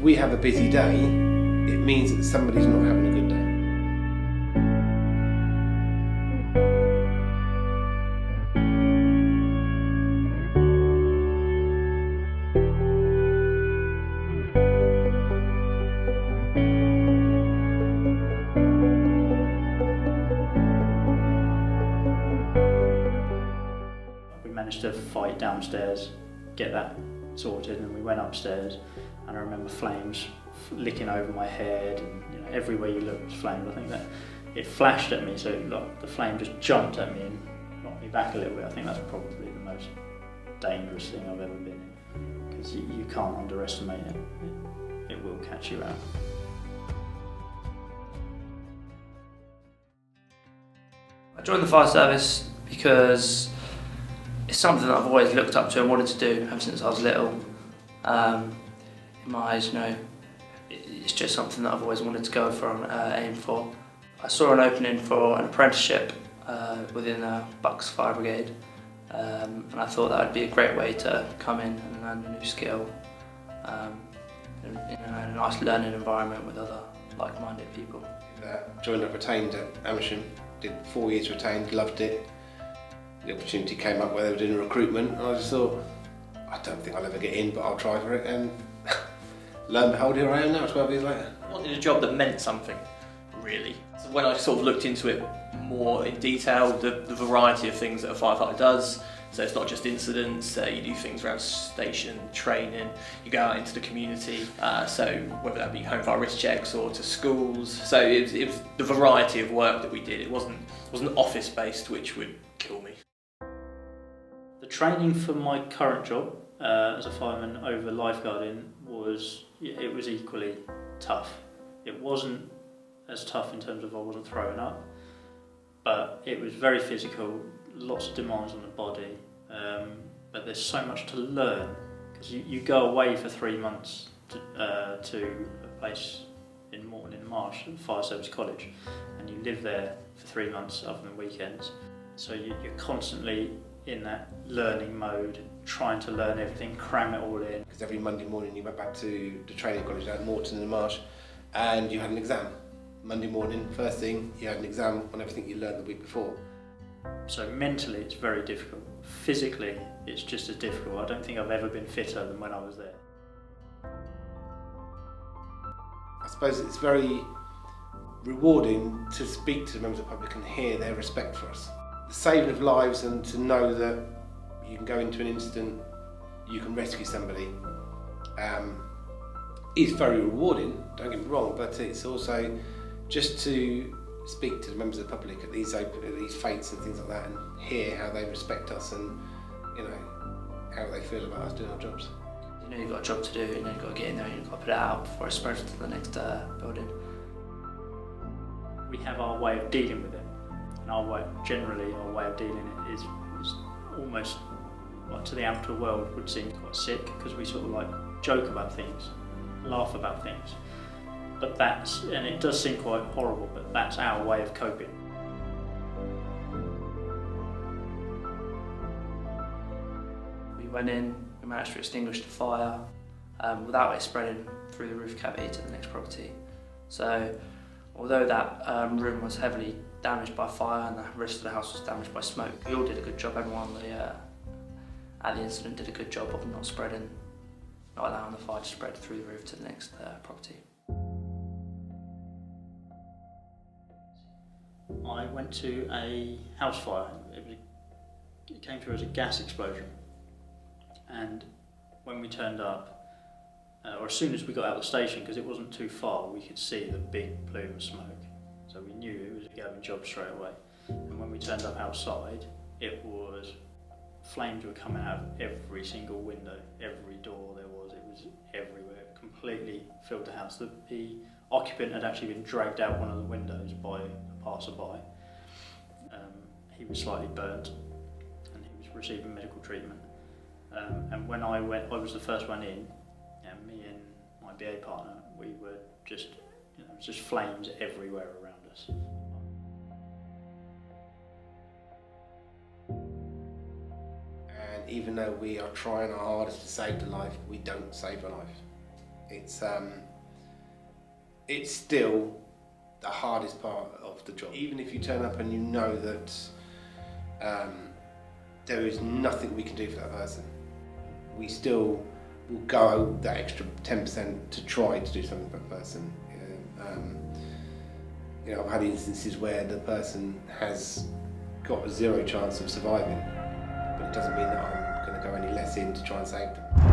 we have a busy day, it means that somebody's not having a good day. We managed to fight downstairs, get that sorted, and we went upstairs, and I remember flames licking over my head, and everywhere you looked was flames. I think that it flashed at me, so like, the flame just jumped at me and knocked me back a little bit. I think that's probably the most dangerous thing I've ever been in, because you can't underestimate it. It will catch you out. I joined the fire service because it's something that I've always looked up to and wanted to do ever since I was little. In my eyes, it's just something that I've always wanted to go for and aim for. I saw an opening for an apprenticeship within the Bucks Fire Brigade, and I thought that would be a great way to come in and learn a new skill in a nice learning environment with other like-minded people. Joined up retained at Amersham, did 4 years retained, loved it. The opportunity came up where they were doing recruitment, and I just thought, I don't think I'll ever get in, but I'll try for it, and lo and behold, here I am now, 12 years later. I wanted a job that meant something, really. So when I sort of looked into it more in detail, the variety of things that a firefighter does, so it's not just incidents, you do things around station, training, you go out into the community, so whether that be home fire risk checks or to schools, so it was the variety of work that we did. It wasn't office-based, which would kill me. The training for my current job as a fireman over lifeguarding was equally tough. It wasn't as tough in terms of I wasn't throwing up, but it was very physical, lots of demands on the body, but there's so much to learn, because you go away for 3 months to a place in Morton in Marsh, Fire Service College, and you live there for 3 months other than weekends. So you're constantly in that learning mode, trying to learn everything, cram it all in. Because every Monday morning you went back to the training college at Morton in the Marsh, and you had an exam. Monday morning, first thing, you had an exam on everything you learned the week before. So mentally it's very difficult. Physically it's just as difficult. I don't think I've ever been fitter than when I was there. I suppose it's very rewarding to speak to the members of the public and hear their respect for us. The saving of lives, and to know that you can go into an incident, you can rescue somebody, is very rewarding, don't get me wrong, but it's also just to speak to the members of the public at these fates and things like that, and hear how they respect us and how they feel about us doing our jobs. You've got a job to do, you've got to get in there, you've got to put it out before it spreads to the next building. We have our way of dealing with it, and our way of dealing it is almost, like, to the amateur world would seem quite sick, because we sort of like joke about things, laugh about things, and it does seem quite horrible, but that's our way of coping. We went in, we managed to extinguish the fire without it spreading through the roof cavity to the next property. So although that room was heavily damaged by fire and the rest of the house was damaged by smoke, we all did a good job. Everyone at the incident did a good job of not allowing the fire to spread through the roof to the next property. I went to a house fire. It came through as a gas explosion, and when we turned up, or as soon as we got out of the station, because it wasn't too far, we could see the big plume of smoke. So we knew it was a going job straight away. And when we turned up outside, flames were coming out of every single window, every door there was. It was everywhere. It completely filled the house. The occupant had actually been dragged out one of the windows by a passerby. He was slightly burnt, and he was receiving medical treatment. And when I went, I was the first one in, and me and my BA partner, we were just, it was just flames everywhere around us. And even though we are trying our hardest to save the life, we don't save a life. It's still the hardest part of the job. Even if you turn up and you know that there is nothing we can do for that person, we still will go that extra 10% to try to do something for that person. I've had instances where the person has got a 0 chance of surviving, but it doesn't mean that I'm going to go any less in to try and save them.